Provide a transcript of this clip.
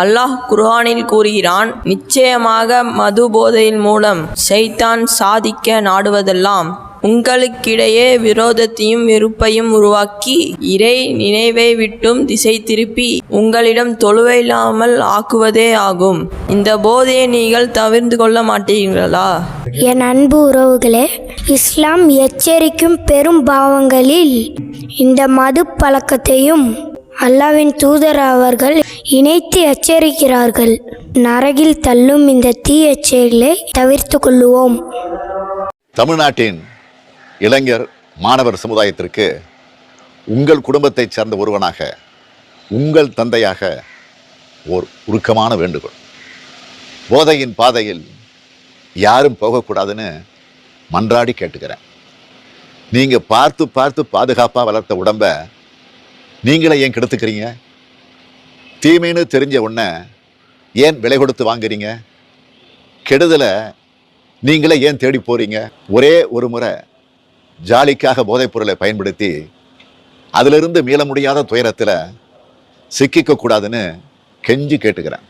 அல்லாஹ் குர்ஆனில் கூறுகிறான், நிச்சயமாக மது போதையின் மூலம் ஷைத்தான் சாதிக்க நாடுவதெல்லாம் உங்களுக்கிடையே விரோதத்தையும் வெறுப்பையும் உருவாக்கி இறை நினைவை விட்டும் திசை திருப்பி உங்களிடம் தொழுவையில்லாமல் ஆக்குவதே ஆகும். இந்த போதையை நீங்கள் தவிர்த்து கொள்ள மாட்டீர்களா? என் அன்பு உறவுகளே, இஸ்லாம் எச்சரிக்கும் பெரும் பாவங்களில் இந்த மது பழக்கத்தையும் அல்லாஹ்வின் தூதர் அவர்கள் இணைத்து எச்சரிக்கிறார்கள். நரகில் தள்ளும் இந்த தீய செயலை தவிர்த்து கொள்ளுவோம். தமிழ்நாட்டின் இளைஞர் மாணவர் சமுதாயத்திற்கு உங்கள் குடும்பத்தைச் சேர்ந்த ஒருவனாக, உங்கள் தந்தையாக ஓர் உருக்கமான வேண்டுகோள். போதையின் பாதையில் யாரும் போகக்கூடாதுன்னு மன்றாடி கேட்டுக்கிறேன். நீங்கள் பார்த்து பார்த்து பாதுகாப்பாக வளர்த்த உடம்பை நீங்களே ஏன் கெடுத்துக்கிறீங்க? தீமைன்னு தெரிஞ்ச உடனே ஏன் விலை கொடுத்து வாங்குறீங்க? கெடுதலை நீங்களே ஏன் தேடி போறீங்க? ஒரே ஒரு முறை ஜாலிக்காக போதைப் பொருளை பயன்படுத்தி அதிலிருந்து மீள முடியாத துயரத்தில் சிக்கிக்க கூடாதுன்னு கெஞ்சி கேட்டுக்கிறேன்.